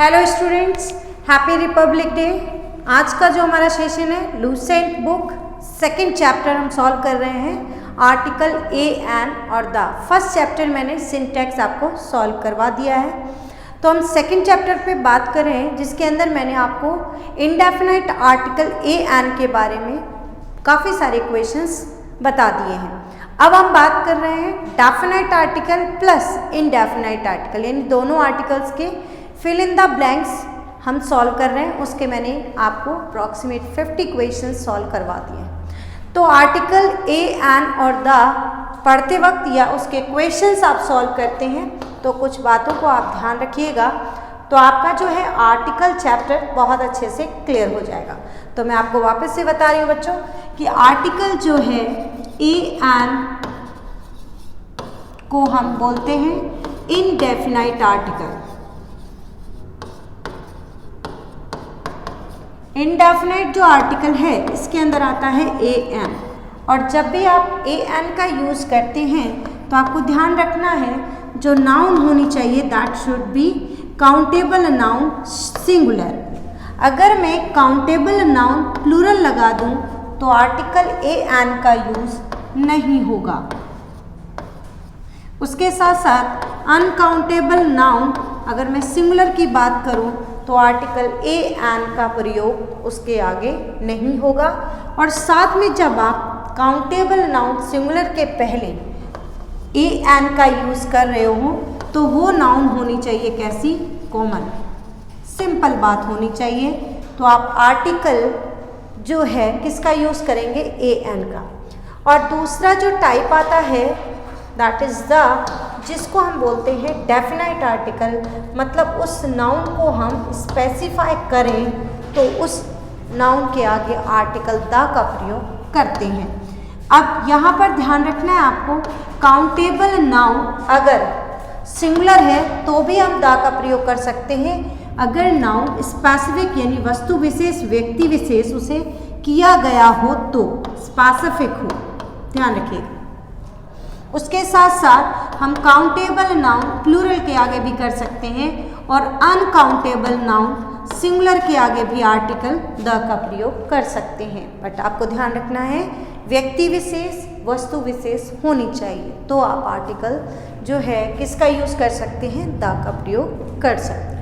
Hello students, happy Republic day. आज का जो हमारा सेशन है लूसेंट बुक सेकंड चैप्टर हम सॉल्व कर रहे हैं। आर्टिकल ए एन और द। फर्स्ट चैप्टर मैंने सिंटैक्स आपको सॉल्व करवा दिया है, तो हम सेकंड चैप्टर पे बात कर रहे हैं जिसके अंदर मैंने आपको इंडेफिनाइट आर्टिकल ए एन के बारे में काफ़ी सारे क्वेश्चंस बता दिए हैं। अब हम बात कर रहे हैं definite article plus indefinite article, यानी दोनों आर्टिकल्स के फिल इन द ब्लैंक्स हम सॉल्व कर रहे हैं। उसके मैंने आपको अप्रॉक्सीमेट 50 क्वेश्चन सॉल्व करवा दिए हैं। तो आर्टिकल ए एन और द पढ़ते वक्त या उसके क्वेश्चंस आप सॉल्व करते हैं तो कुछ बातों को आप ध्यान रखिएगा, तो आपका जो है आर्टिकल चैप्टर बहुत अच्छे से क्लियर हो जाएगा। तो मैं आपको वापस से बता रही हूँ बच्चों कि आर्टिकल जो है ए एन को हम बोलते हैं इनडेफिनाइट आर्टिकल। इनडेफिनाइट जो आर्टिकल है इसके अंदर आता है ए एन, और जब भी आप ए एन का यूज़ करते हैं तो आपको ध्यान रखना है जो नाउन होनी चाहिए that should be countable noun singular. अगर मैं काउंटेबल नाउन प्लूरल लगा दूं तो आर्टिकल ए एन का यूज़ नहीं होगा। उसके साथ साथ अनकाउंटेबल नाउन अगर मैं सिंगुलर की बात करूं तो आर्टिकल ए एन का प्रयोग उसके आगे नहीं होगा। और साथ में जब आप काउंटेबल नाउन सिंगुलर के पहले ए एन का यूज़ कर रहे हो तो वो नाउन होनी चाहिए कैसी, कॉमन, सिंपल बात होनी चाहिए। तो आप आर्टिकल जो है किसका यूज़ करेंगे, ए एन का। और दूसरा जो टाइप आता है दैट इज़ द, जिसको हम बोलते हैं डेफिनाइट आर्टिकल, मतलब उस नाउन को हम स्पेसिफाई करें तो उस नाउन के आगे आर्टिकल द का प्रयोग करते हैं। अब यहाँ पर ध्यान रखना है आपको, काउंटेबल नाउन अगर सिंगुलर है तो भी हम द का प्रयोग कर सकते हैं। अगर नाउन स्पेसिफिक यानी वस्तु विशेष, व्यक्ति विशेष उसे किया गया हो तो स्पेसिफिक हो, ध्यान रखिएगा। उसके साथ साथ हम काउंटेबल नाउन प्लूरल के आगे भी कर सकते हैं और अनकाउंटेबल नाउन सिंगुलर के आगे भी आर्टिकल द का प्रयोग कर सकते हैं। बट आपको ध्यान रखना है व्यक्ति विशेष, वस्तु विशेष होनी चाहिए, तो आप आर्टिकल जो है किसका यूज़ कर सकते हैं, द का प्रयोग कर सकते हैं।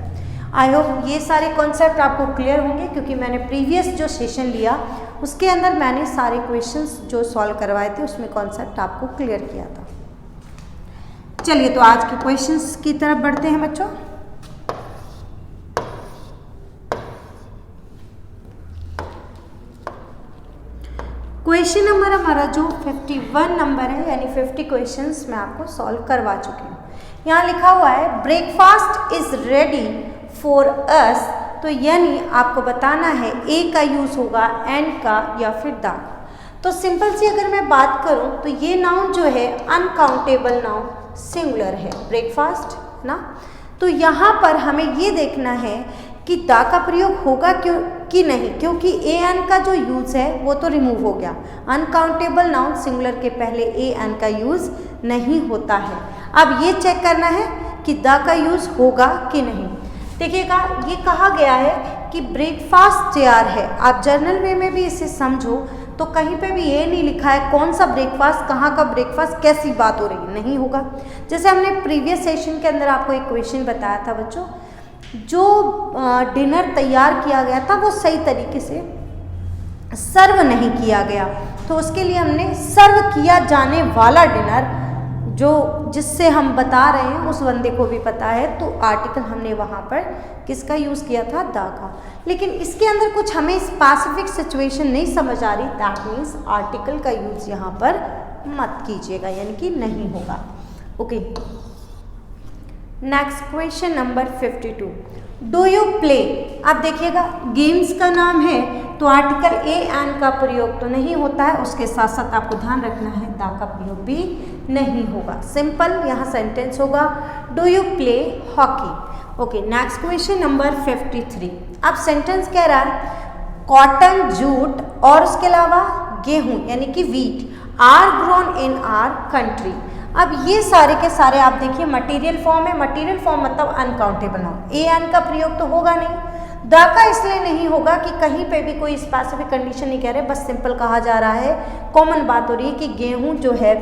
आई होप ये सारे कॉन्सेप्ट आपको क्लियर होंगे, क्योंकि मैंने प्रीवियस जो सेशन लिया उसके अंदर मैंने सारे क्वेश्चंस जो सॉल्व करवाए थे उसमें कॉन्सेप्ट आपको क्लियर किया था। चलिए तो आज के क्वेश्चंस की तरफ बढ़ते हैं बच्चों। क्वेश्चन नंबर हमारा जो 51 नंबर है, यानी 50 क्वेश्चंस मैं आपको सॉल्व करवा चुकी हूँ। यहाँ लिखा हुआ है breakfast is ready for us, तो यानी आपको बताना है ए का यूज़ होगा एंड का या फिर द। तो सिंपल सी अगर मैं बात करूं तो ये नाउन जो है अनकाउंटेबल नाउन सिंगुलर है, ब्रेकफास्ट ना। तो यहाँ पर हमें ये देखना है कि द का प्रयोग होगा क्यों कि नहीं, क्योंकि ए एन का जो यूज़ है वो तो रिमूव हो गया। अनकाउंटेबल नाउन सिंगुलर के पहले ए एन का यूज़ नहीं होता है। अब ये चेक करना है कि द का यूज़ होगा कि नहीं। देखिएगा ये कहा गया है कि ब्रेकफास्ट तैयार है। आप जर्नल वे में भी इसे समझो तो कहीं पे भी ये नहीं लिखा है कौन सा ब्रेकफास्ट, कहाँ का ब्रेकफास्ट, कैसी बात हो रही है, नहीं होगा। जैसे हमने प्रीवियस सेशन के अंदर आपको एक क्वेश्चन बताया था बच्चों, जो डिनर तैयार किया गया था वो सही तरीके से सर्व नहीं किया गया, तो उसके लिए हमने सर्व किया जाने वाला डिनर जो जिससे हम बता रहे हैं उस बंदे को भी पता है, तो आर्टिकल हमने वहाँ पर किसका यूज़ किया था, द का। लेकिन इसके अंदर कुछ हमें स्पेसिफिक सिचुएशन नहीं समझ आ रही, दैट मीन्स आर्टिकल का यूज़ यहाँ पर मत कीजिएगा, यानी कि नहीं होगा। Okay, next question number 52, do you play. अब देखिएगा गेम्स का नाम है तो आर्टिकल ए एन का प्रयोग तो नहीं होता है, उसके साथ साथ आपको ध्यान रखना है द का प्रयोग भी नहीं होगा। सिंपल यहाँ सेंटेंस होगा do you play hockey. Okay, next question number 53। अब सेंटेंस कह रहा है कॉटन, जूट और उसके अलावा गेहूं यानी कि wheat are grown in our country. अब ये सारे के सारे आप देखिए मटेरियल फॉर्म है, मटेरियल फॉर्म मतलब अनकाउंटेबल नाउन, ए एन का प्रयोग तो होगा नहीं। द का इसलिए नहीं होगा कि कहीं पे भी कोई स्पेसिफिक कंडीशन नहीं कह रहे, बस सिंपल कहा जा रहा है, कॉमन बात हो रही है कि गेहूं जो है,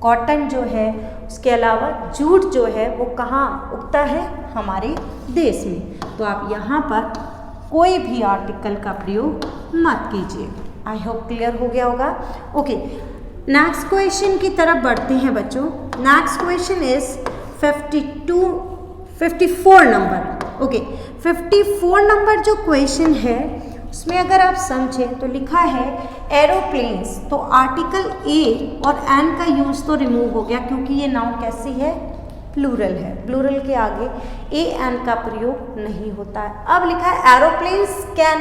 कॉटन जो है, उसके अलावा जूट जो है वो कहाँ उगता है, हमारे देश में। तो आप यहाँ पर कोई भी आर्टिकल का प्रयोग मत कीजिए। आई होप क्लियर हो गया होगा। ओके, नेक्स्ट क्वेश्चन की तरफ बढ़ते हैं बच्चों। Next question is 54 number. Okay, 54 number जो क्वेश्चन है उसमें अगर आप समझें तो लिखा है एरोप्लेन्स, तो आर्टिकल ए और एन का यूज तो रिमूव हो गया क्योंकि ये नाउन कैसी है, प्लूरल है, प्लूरल के आगे ए एन का प्रयोग नहीं होता है। अब लिखा है aeroplanes can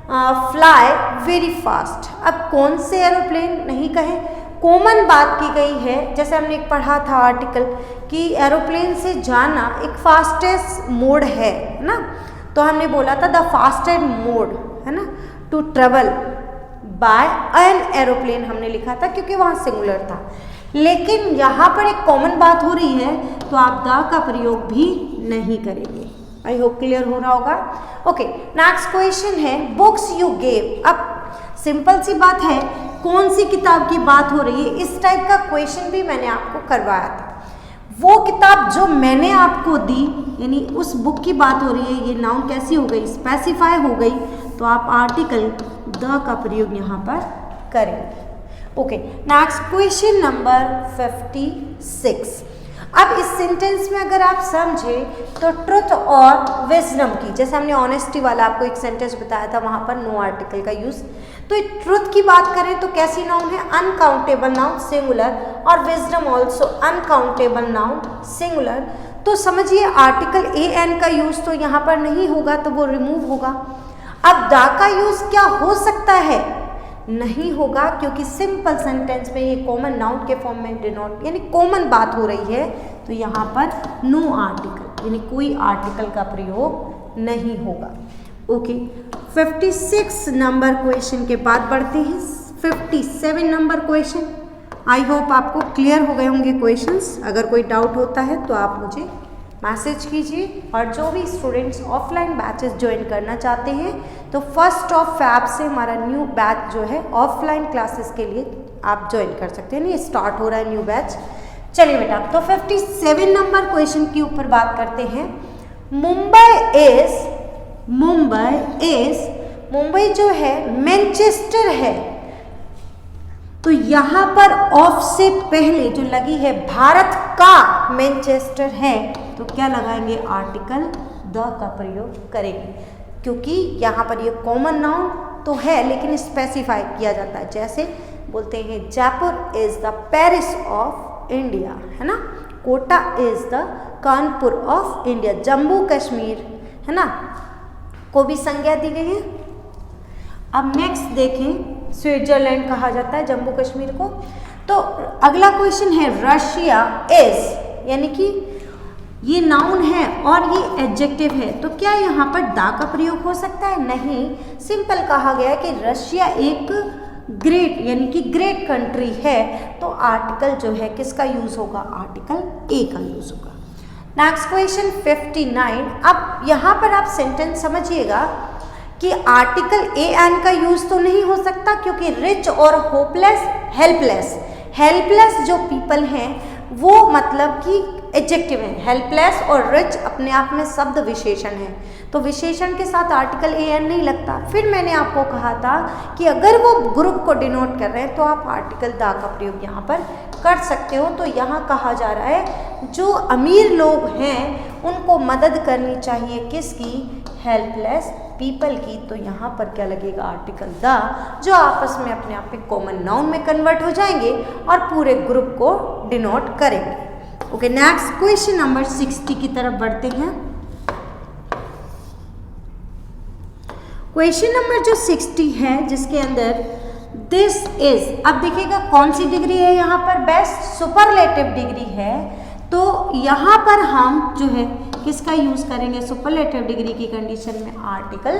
fly very fast. अब कौन से एरोप्लेन नहीं कहे, कॉमन बात की गई है, जैसे हमने एक पढ़ा था आर्टिकल कि एरोप्लेन से जाना एक फास्टेस्ट मोड है ना, तो हमने बोला था द फास्टेस्ट मोड है ना to travel by an aeroplane हमने लिखा था क्योंकि वहाँ सिंगुलर था। लेकिन यहाँ पर एक कॉमन बात हो रही है तो आप द का प्रयोग भी नहीं करेंगे। आई होप क्लियर हो रहा होगा। ओके, नेक्स्ट क्वेश्चन है बुक्स यू गेव। अब सिंपल सी बात है, कौन सी किताब की बात हो रही है, इस टाइप का क्वेश्चन भी मैंने आपको करवाया था। वो किताब जो मैंने आपको दी, यानी उस बुक की बात हो रही है, ये नाउन कैसी हो गई, स्पेसिफाई हो गई, तो आप आर्टिकल द का प्रयोग यहाँ पर करेंगे। Okay, next question number 56। अब इस सेंटेंस में अगर आप समझे तो ट्रुथ और विजडम की, जैसे हमने ऑनेस्टी वाला आपको एक सेंटेंस बताया था, वहां पर नो आर्टिकल का यूज। तो ट्रुथ की बात करें तो कैसी नाउन है, अनकाउंटेबल नाउन सिंगुलर, और wisdom also uncountable noun singular. तो समझिए आर्टिकल ए एन का यूज तो यहाँ पर नहीं होगा, तो वो रिमूव होगा। अब द का यूज क्या हो सकता है, नहीं होगा, क्योंकि सिंपल सेंटेंस में ये कॉमन नाउन के फॉर्म में डिनोट, यानी कॉमन बात हो रही है, तो यहाँ पर नो आर्टिकल यानी कोई आर्टिकल का प्रयोग नहीं होगा। ओके, 56 नंबर क्वेश्चन के बाद बढ़ते हैं 57 नंबर क्वेश्चन। आई होप आपको क्लियर हो गए होंगे क्वेश्चंस। अगर कोई डाउट होता है तो आप मुझे मैसेज कीजिए, और जो भी स्टूडेंट्स ऑफलाइन बैचेस ज्वाइन करना चाहते हैं तो 1 फैब से हमारा न्यू बैच जो है ऑफलाइन क्लासेस के लिए आप ज्वाइन कर सकते हैं। नहीं, स्टार्ट हो रहा है न्यू बैच। चलिए बेटा, तो 57 नंबर क्वेश्चन के ऊपर बात करते हैं। मुंबई जो है मैनचेस्टर है, तो यहाँ पर ऑफ से पहले जो लगी है भारत का मैनचेस्टर है, तो क्या लगाएंगे, आर्टिकल द का प्रयोग करेंगे, क्योंकि यहाँ पर ये कॉमन नाउन तो है लेकिन स्पेसिफाई किया जाता है। जैसे बोलते हैं Jaipur is the Paris of India, है ना, Kota is the Kanpur of India, Jammu Kashmir है ना को भी संज्ञा दी गई है। अब नेक्स्ट देखें, स्विट्जरलैंड कहा जाता है जम्मू कश्मीर को। तो अगला क्वेश्चन है रशिया इज, यानी कि ये नाउन है और ये एडजेक्टिव है, तो क्या यहाँ पर द का प्रयोग हो सकता है, नहीं। सिंपल कहा गया है कि रशिया एक ग्रेट यानी कि ग्रेट कंट्री है, तो आर्टिकल जो है किसका यूज होगा, आर्टिकल ए का यूज होगा। Next question 59। अब यहाँ पर आप सेंटेंस समझिएगा कि आर्टिकल ए एन का यूज तो नहीं हो सकता, क्योंकि रिच और होपलेस, हेल्पलेस जो पीपल हैं वो मतलब कि एडजेक्टिव है, हेल्पलेस और रिच अपने आप में शब्द विशेषण है, तो विशेषण के साथ आर्टिकल ए एन नहीं लगता। फिर मैंने आपको कहा था कि अगर वो ग्रुप को डिनोट कर रहे हैं तो आप आर्टिकल द का प्रयोग यहाँ पर कर सकते हो। तो यहाँ कहा जा रहा है जो अमीर लोग हैं उनको मदद करनी चाहिए, किसकी, हेल्पलेस पीपल की, तो यहाँ पर क्या लगेगा, आर्टिकल द, जो आपस में अपने आप में कॉमन नाउन में कन्वर्ट हो जाएंगे और पूरे ग्रुप को डिनोट करेंगे। ओके, नेक्स्ट क्वेश्चन नंबर 60 की तरफ बढ़ते हैं। क्वेश्चन नंबर जो 60 है जिसके अंदर दिस इज, अब देखिएगा कौन सी डिग्री है यहाँ पर, बेस्ट सुपरलेटिव डिग्री है, तो यहाँ पर हम जो है किसका यूज करेंगे, सुपरलेटिव डिग्री की कंडीशन में आर्टिकल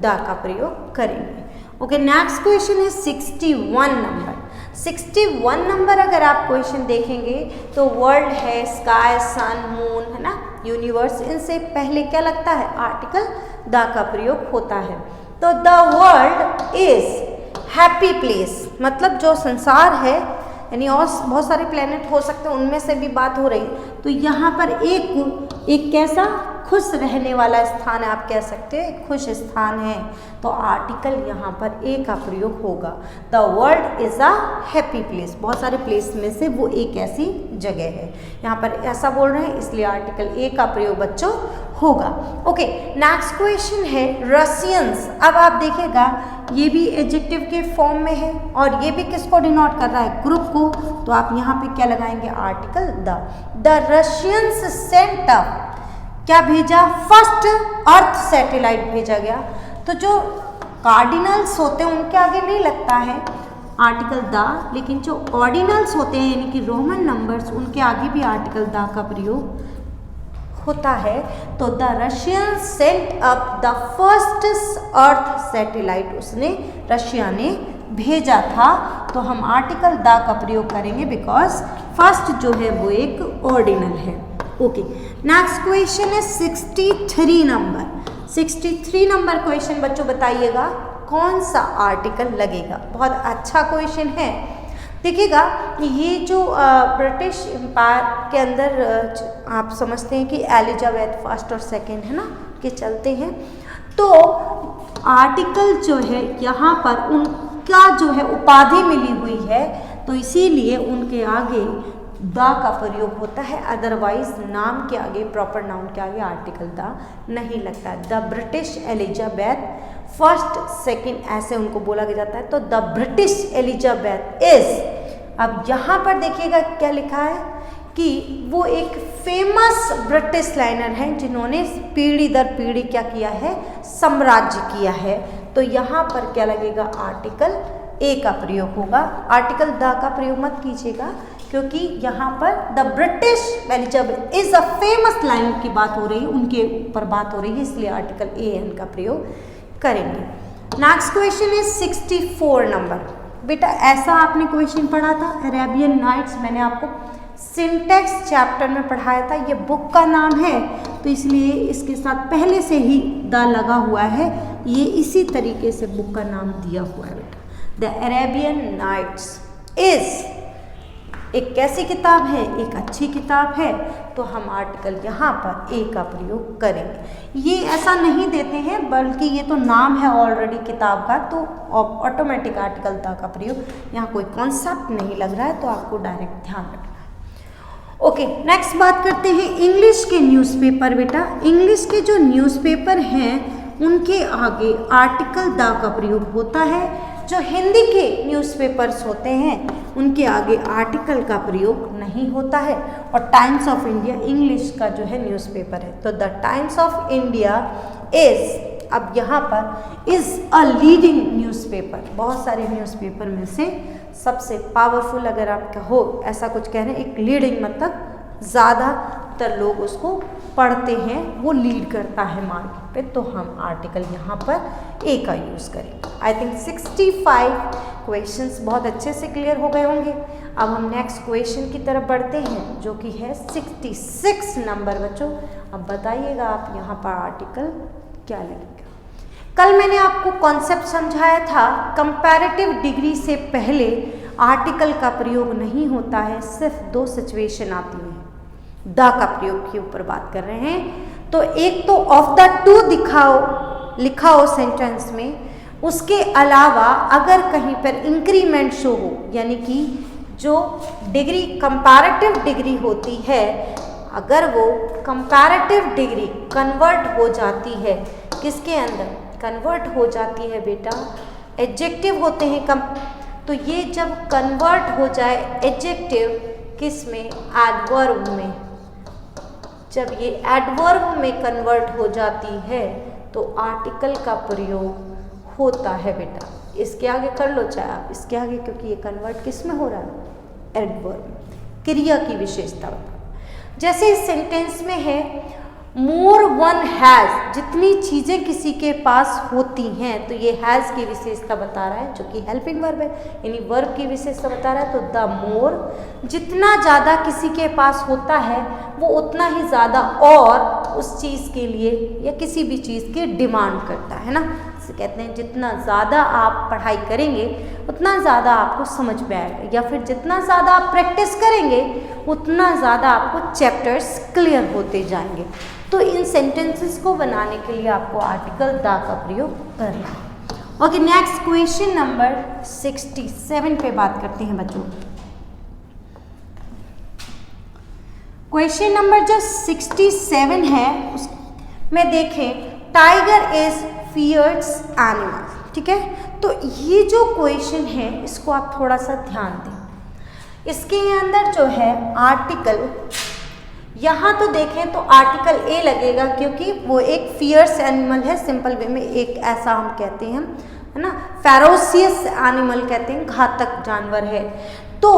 द का प्रयोग करेंगे। ओके, नेक्स्ट क्वेश्चन है 61 नंबर। 61 नंबर अगर आप क्वेश्चन देखेंगे तो वर्ल्ड है, स्काई, सन, मून है ना, यूनिवर्स, इनसे पहले क्या लगता है, आर्टिकल द का प्रयोग होता है। तो the world is happy place, मतलब जो संसार है, यानी और बहुत सारे प्लेनेट हो सकते हैं, उनमें से भी बात हो रही, तो यहाँ पर एक कैसा खुश रहने वाला स्थान है, आप कह सकते हैं खुश स्थान है, तो आर्टिकल यहाँ पर ए का प्रयोग होगा। The world is a happy place, बहुत सारे प्लेस में से वो एक ऐसी जगह है, यहाँ पर ऐसा बोल रहे हैं, इसलिए आर्टिकल ए का प्रयोग बच्चों होगा। ओके, नेक्स्ट क्वेश्चन है रशियंस। अब आप देखिएगा ये भी एडजेक्टिव के फॉर्म में है और ये भी किसको डिनोट कर रहा है, ग्रुप को, तो आप यहाँ पे क्या लगाएंगे, article the Russians sent up, क्या भेजा, फर्स्ट अर्थ सैटेलाइट भेजा गया। तो जो कार्डिनल्स होते हैं उनके आगे नहीं लगता है आर्टिकल द, लेकिन जो ऑर्डिनल्स होते हैं यानी कि रोमन नंबर्स, उनके आगे भी आर्टिकल द का प्रयोग होता है। तो the Russian sent up the first earth satellite, उसने, रशिया ने भेजा था, तो हम आर्टिकल द का प्रयोग करेंगे बिकॉज फर्स्ट जो है वो एक ऑर्डिनल है। ओके, नेक्स्ट क्वेश्चन है 63 नंबर। 63 नंबर क्वेश्चन बच्चों बताइएगा कौन सा आर्टिकल लगेगा, बहुत अच्छा क्वेश्चन है। देखिएगा ये जो ब्रिटिश एम्पायर के अंदर आप समझते हैं कि एलिजाबेथ फर्स्ट और सेकंड है ना के चलते हैं, तो आर्टिकल जो है यहाँ पर उनका जो है उपाधि मिली हुई है, तो इसीलिए उनके आगे द का प्रयोग होता है, अदरवाइज नाम के आगे, प्रॉपर नाउन के आगे आर्टिकल द नहीं लगता है। The British Elizabeth first second ऐसे उनको बोला जाता है, तो द ब्रिटिश एलिजाबेथ इज, अब यहाँ पर देखिएगा क्या लिखा है कि वो एक फेमस ब्रिटिश लाइनर हैं जिन्होंने पीढ़ी दर पीढ़ी क्या किया है, साम्राज्य किया है, तो यहाँ पर क्या लगेगा, आर्टिकल ए का प्रयोग होगा। आर्टिकल द का प्रयोग मत कीजिएगा क्योंकि यहाँ पर the British Elizabeth is a famous line की बात हो रही है, उनके ऊपर बात हो रही है, इसलिए आर्टिकल ए एन का प्रयोग करेंगे। Next question is 64 number. बेटा ऐसा आपने क्वेश्चन पढ़ा था अरेबियन नाइट्स, मैंने आपको सिंटेक्स चैप्टर में पढ़ाया था, ये बुक का नाम है तो इसलिए इसके साथ पहले से ही द लगा हुआ है, ये इसी तरीके से बुक का नाम दिया हुआ है बेटा। द अरेबियन नाइट्स इज एक कैसी किताब है, एक अच्छी किताब है, तो हम आर्टिकल यहाँ पर ए का प्रयोग करेंगे। ये ऐसा नहीं देते हैं बल्कि ये तो नाम है ऑलरेडी किताब का, तो ऑटोमेटिक आर्टिकल द का प्रयोग, यहाँ कोई कॉन्सेप्ट नहीं लग रहा है, तो आपको डायरेक्ट ध्यान रखना। ओके, नेक्स्ट बात करते हैं इंग्लिश के न्यूज़पेपर। बेटा इंग्लिश के जो न्यूज़पेपर हैं उनके आगे आर्टिकल द का प्रयोग होता है, जो हिंदी के न्यूज़पेपर्स होते हैं उनके आगे आर्टिकल का प्रयोग नहीं होता है। और टाइम्स ऑफ इंडिया इंग्लिश का जो है न्यूज़पेपर है, तो the times of India is, अब यहाँ पर इज़ अ लीडिंग न्यूज़पेपर, बहुत सारे न्यूज़पेपर में से सबसे पावरफुल अगर आप कहो, ऐसा कुछ कह रहे हैं, एक लीडिंग मतलब ज़्यादातर लोग उसको पढ़ते हैं, वो लीड करता है मार्केट पे, तो हम आर्टिकल यहाँ पर ए का यूज़ करेंगे। आई थिंक 65 क्वेश्चंस बहुत अच्छे से क्लियर हो गए होंगे। अब हम नेक्स्ट क्वेश्चन की तरफ बढ़ते हैं जो कि है 66 नंबर बच्चों। अब बताइएगा आप यहाँ पर आर्टिकल क्या लगेगा। कल मैंने आपको कॉन्सेप्ट समझाया था, कंपैरेटिव डिग्री से पहले आर्टिकल का प्रयोग नहीं होता है, सिर्फ 2 सिचुएशन आती हैं, द का प्रयोग के ऊपर बात कर रहे हैं। तो एक तो ऑफ द टू लिखा हो सेंटेंस में, उसके अलावा अगर कहीं पर इंक्रीमेंट शो हो, यानी कि जो डिग्री कंपैरेटिव डिग्री होती है, अगर वो कंपैरेटिव डिग्री कन्वर्ट हो जाती है, किसके अंदर कन्वर्ट हो जाती है बेटा, एडजेक्टिव होते हैं तो ये जब कन्वर्ट हो जाए एडजेक्टिव किस में, एडवर्ब में, जब ये एडवर्ब में कन्वर्ट हो जाती है तो आर्टिकल का प्रयोग होता है बेटा। इसके आगे कर लो चाहे आप इसके आगे, क्योंकि ये कन्वर्ट किस में हो रहा है, एडवर्ब, क्रिया की विशेषता बता। जैसे इस सेंटेंस में है मोर वन हैज़, जितनी चीज़ें किसी के पास होती हैं, तो ये हैज़ की विशेषता बता रहा है जो कि हेल्पिंग वर्ब है, यानी वर्ब की विशेषता बता रहा है। तो द मोर, जितना ज़्यादा किसी के पास होता है वो उतना ही ज़्यादा और उस चीज़ के लिए या किसी भी चीज़ की डिमांड करता है ना। इसे कहते हैं जितना ज़्यादा आप पढ़ाई करेंगे उतना ज़्यादा आपको समझ में आएगा, या फिर जितना ज़्यादा आप प्रैक्टिस करेंगे उतना ज़्यादा आपको चैप्टर्स क्लियर होते जाएंगे। तो इन सेंटेंसेस को बनाने के लिए आपको आर्टिकल द का प्रयोग करना है। ओके, नेक्स्ट क्वेश्चन नंबर 67 पे बात करते हैं बच्चों। क्वेश्चन नंबर जो 67 है उसमें देखें, टाइगर इज फियर्ड्स एनिमल, ठीक है। तो ये जो क्वेश्चन है इसको आप थोड़ा सा ध्यान दें। इसके अंदर जो है आर्टिकल, यहाँ तो देखें तो आर्टिकल ए लगेगा क्योंकि वो एक फियर्स एनिमल है, सिंपल वे में एक ऐसा हम कहते हैं, है ना, फेरोसियस एनिमल कहते हैं, घातक जानवर है। तो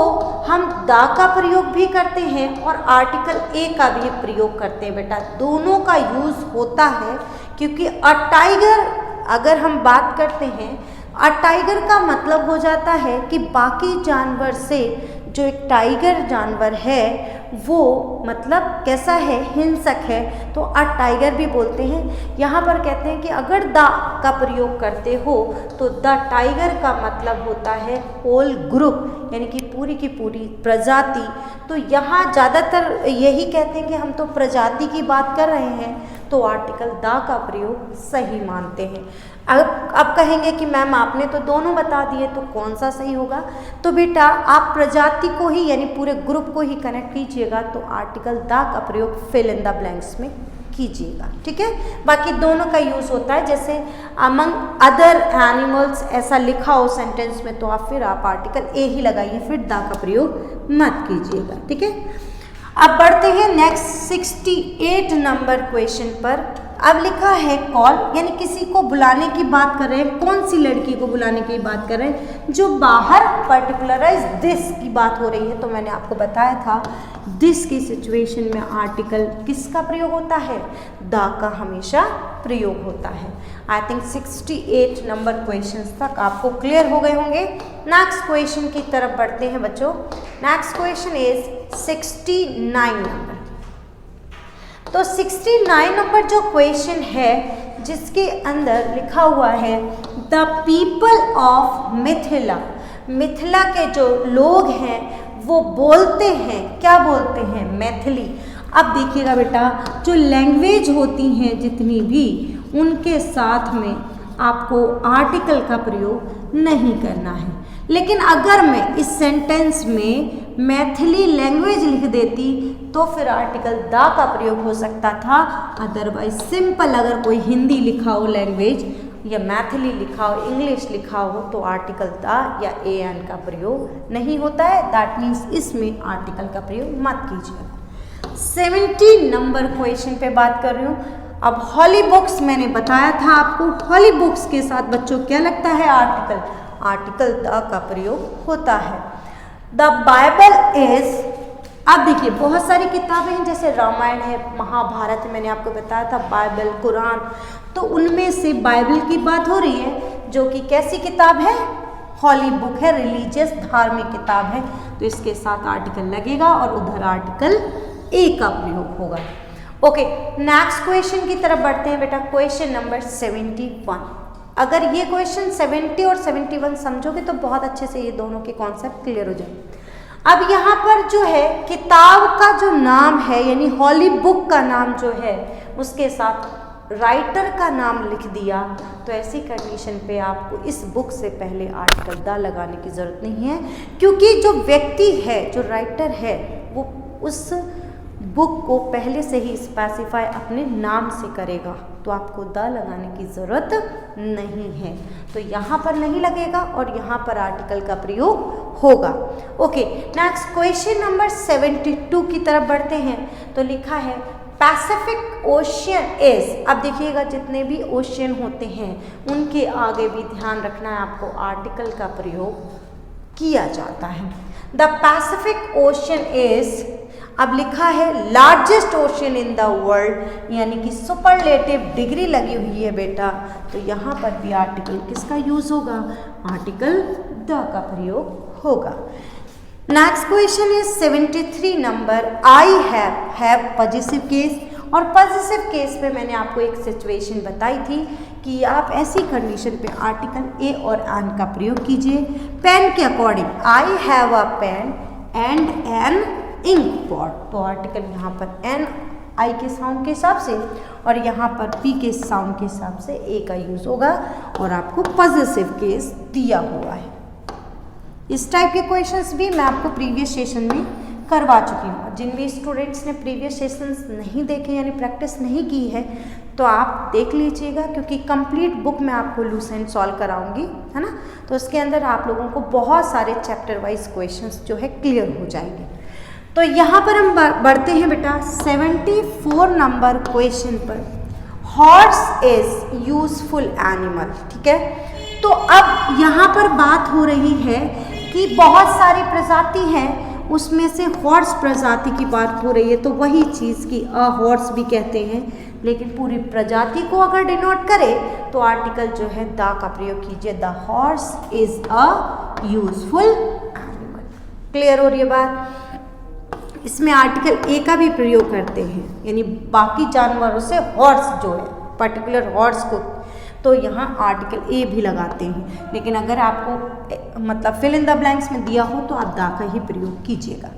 हम द का प्रयोग भी करते हैं और आर्टिकल ए का भी प्रयोग करते हैं बेटा, दोनों का यूज़ होता है। क्योंकि अ टाइगर अगर हम बात करते हैं, अ टाइगर का मतलब हो जाता है कि बाकी जानवर से जो एक टाइगर जानवर है वो मतलब कैसा है, हिंसक है, तो अ टाइगर भी बोलते हैं। यहाँ पर कहते हैं कि अगर द का प्रयोग करते हो तो द टाइगर का मतलब होता है होल ग्रुप, यानी कि पूरी की पूरी प्रजाति। तो यहाँ ज़्यादातर यही कहते हैं कि हम तो प्रजाति की बात कर रहे हैं, तो आर्टिकल द का प्रयोग सही मानते हैं। अब कहेंगे कि मैम आपने तो दोनों बता दिए, तो कौन सा सही होगा? तो बेटा आप प्रजाति को ही यानी पूरे ग्रुप को ही कनेक्ट कीजिएगा, तो आर्टिकल द का प्रयोग फिल इन द ब्लैंक्स में कीजिएगा, ठीक है। बाकी दोनों का यूज़ होता है, जैसे अमंग अदर एनिमल्स ऐसा लिखा हो सेंटेंस में तो आप आर्टिकल ए ही लगाइए, फिर द का प्रयोग मत कीजिएगा, ठीक है। अब बढ़ते हैं नेक्स्ट 68 नंबर क्वेश्चन पर। अब लिखा है कॉल, यानी किसी को बुलाने की बात कर रहे हैं। कौन सी लड़की को बुलाने की बात कर रहे हैं? जो बाहर पर्टिकुलराइज दिस की बात हो रही है। तो मैंने आपको बताया था दिस की सिचुएशन में आर्टिकल किसका प्रयोग होता है? द का हमेशा प्रयोग होता है। आई थिंक 68 नंबर क्वेश्चंस तक आपको क्लियर हो गए होंगे। नेक्स्ट क्वेश्चन की तरफ बढ़ते हैं बच्चों। Next question is 69 number. तो 69 नंबर जो क्वेश्चन है जिसके अंदर लिखा हुआ है the people of Mithila, Mithila के जो लोग हैं वो बोलते हैं, क्या बोलते हैं? मैथिली। अब देखिएगा बेटा, जो लैंग्वेज होती हैं जितनी भी, उनके साथ में आपको आर्टिकल का प्रयोग नहीं करना है। लेकिन अगर मैं इस सेंटेंस में मैथिली लैंग्वेज लिख देती तो फिर आर्टिकल द का प्रयोग हो सकता था। अदरवाइज सिंपल अगर कोई हिंदी लिखा हो लैंग्वेज या मैथिली लिखा हो, इंग्लिश लिखा हो, तो आर्टिकल द या ए एन का प्रयोग नहीं होता है। दैट मीन्स इसमें आर्टिकल का प्रयोग मत कीजिए। 70 नंबर क्वेश्चन पे बात कर रही हूँ। अब हॉली बुक्स मैंने बताया था आपको, हॉली बुक्स के साथ बच्चों क्या लगता है? आर्टिकल, आर्टिकल द का प्रयोग होता है। द बाइबल इज, अब देखिए बहुत सारी किताबें हैं, जैसे रामायण है, महाभारत है, मैंने आपको बताया था, बाइबल, कुरान, तो उनमें से बाइबल की बात हो रही है जो कि कैसी किताब है? हॉली बुक है, रिलीजियस धार्मिक किताब है। तो इसके साथ आर्टिकल लगेगा और उधर आर्टिकल ए का प्रयोग होगा। ओके, नेक्स्ट क्वेश्चन की तरफ बढ़ते हैं बेटा। Question number 71। अगर ये क्वेश्चन 70 और 71 समझोगे तो बहुत अच्छे से ये दोनों के कॉन्सेप्ट क्लियर हो जाए। अब यहाँ पर जो है किताब का जो नाम है, यानी हॉली बुक का नाम जो है, उसके साथ राइटर का नाम लिख दिया, तो ऐसी कंडीशन पे आपको इस बुक से पहले आर्टिकल द लगाने की ज़रूरत नहीं है, क्योंकि जो व्यक्ति है, जो राइटर है, वो उस बुक को पहले से ही स्पेसिफाई अपने नाम से करेगा, तो आपको द लगाने की ज़रूरत नहीं है। तो यहाँ पर नहीं लगेगा और यहाँ पर आर्टिकल का प्रयोग होगा। ओके, नेक्स्ट क्वेश्चन नंबर 72 की तरफ बढ़ते हैं। तो लिखा है पैसिफिक ओशियन इज, अब देखिएगा जितने भी ओशियन होते हैं उनके आगे भी ध्यान रखना है आपको, आर्टिकल का प्रयोग किया जाता है। द पैसिफिक ओशियन इज, अब लिखा है largest ocean in the world, यानी कि सुपरलेटिव डिग्री लगी हुई है बेटा, तो यहाँ पर भी आर्टिकल किसका यूज होगा, आर्टिकल द का प्रयोग होगा। Next question is 73 number, I have positive case, और पॉजिटिव केस पे मैंने आपको एक सिचुएशन बताई थी कि आप ऐसी कंडीशन पे आर्टिकल ए और एन का प्रयोग कीजिए। पेन के according, I have a pen and an ink pot, तो आर्टिकल यहाँ पर एन आई के साउंड के हिसाब से और यहाँ पर पी के साउंड के हिसाब से ए का यूज होगा, और आपको पॉजिटिव केस दिया हुआ है। इस टाइप के क्वेश्चंस भी मैं आपको प्रीवियस सेशन में करवा चुकी हूँ। जिन भी स्टूडेंट्स ने प्रीवियस सेशंस नहीं देखे यानी प्रैक्टिस नहीं की है, तो आप देख लीजिएगा, क्योंकि कंप्लीट बुक मैं आपको लूसेंट सॉल्व कराऊंगी, है ना। तो उसके अंदर आप लोगों को बहुत सारे चैप्टर वाइज क्वेश्चंस जो है क्लियर हो जाएंगे। तो यहाँ पर हम बढ़ते हैं बेटा 74 नंबर क्वेश्चन पर। हॉर्स इज यूजफुल एनिमल, ठीक है। तो अब यहाँ पर बात हो रही है कि बहुत सारी प्रजाति हैं, उसमें से हॉर्स प्रजाति की बात हो रही है, तो वही चीज़ की अ हॉर्स भी कहते हैं, लेकिन पूरी प्रजाति को अगर डिनोट करे तो आर्टिकल जो है द का प्रयोग कीजिए, the horse is a useful animal. Clear हो रही है बात। इसमें आर्टिकल ए का भी प्रयोग करते हैं, यानी बाकी जानवरों से हॉर्स जो है पर्टिकुलर हॉर्स को, तो यहाँ आर्टिकल ए भी लगाते हैं, लेकिन अगर आपको मतलब फिल इन द ब्लैंक्स में दिया हो तो आप दा का ही प्रयोग कीजिएगा।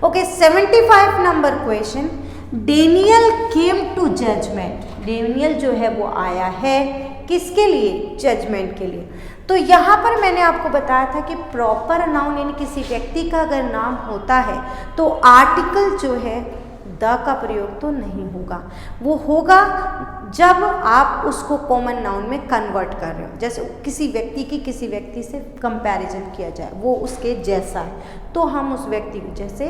Okay, 75 number question, Daniel came to judgement, Daniel जो है वो आया है किसके लिए, जजमेंट के लिए। तो यहाँ पर मैंने आपको बताया था कि प्रॉपर नाउन यानी किसी व्यक्ति का अगर नाम होता है तो आर्टिकल जो है द का प्रयोग तो नहीं होगा, वो होगा जब आप उसको कॉमन नाउन में कन्वर्ट कर रहे हो। जैसे किसी व्यक्ति की किसी व्यक्ति से कंपैरिजन किया जाए, वो उसके जैसा है, तो हम उस व्यक्ति को, जैसे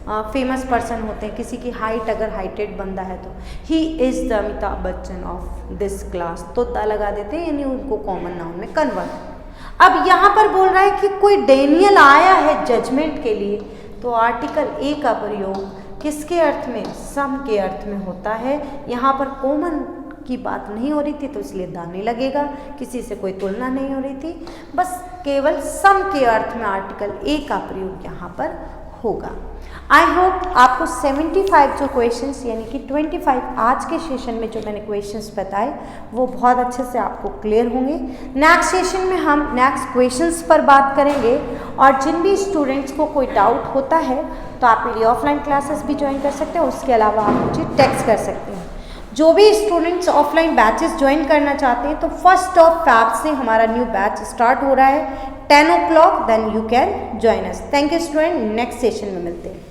फेमस पर्सन होते हैं, किसी की हाइट अगर हाइटेड बंदा है तो he is the Amitabh Bachchan of this class, तो द लगा देते हैं, यानी उनको कॉमन नाउन में कन्वर्ट। अब यहाँ पर बोल रहा है कि कोई डेनियल आया है जजमेंट के लिए, तो आर्टिकल ए का प्रयोग किसके अर्थ में, सम के अर्थ में होता है। यहाँ पर कॉमन की बात नहीं हो रही थी तो इसलिए द नहीं लगेगा, किसी से कोई तुलना नहीं हो रही थी, बस केवल सम के अर्थ में आर्टिकल ए का प्रयोग यहाँ पर होगा। आई होप आपको 75 जो क्वेश्चंस यानी कि 25 आज के सेशन में जो मैंने क्वेश्चंस बताए वो बहुत अच्छे से आपको क्लियर होंगे। नेक्स्ट सेशन में हम नेक्स्ट क्वेश्चंस पर बात करेंगे, और जिन भी स्टूडेंट्स को कोई डाउट होता है तो आप मेरी ऑफलाइन क्लासेस भी ज्वाइन कर सकते हैं, उसके अलावा आप मुझे टेक्स्ट कर सकते हैं। जो भी स्टूडेंट्स ऑफलाइन बैचेस ज्वाइन करना चाहते हैं तो 1 फैब से हमारा न्यू बैच स्टार्ट हो रहा है 10 o'clock, then you can join us. Thank you student, next session में मिलते हैं।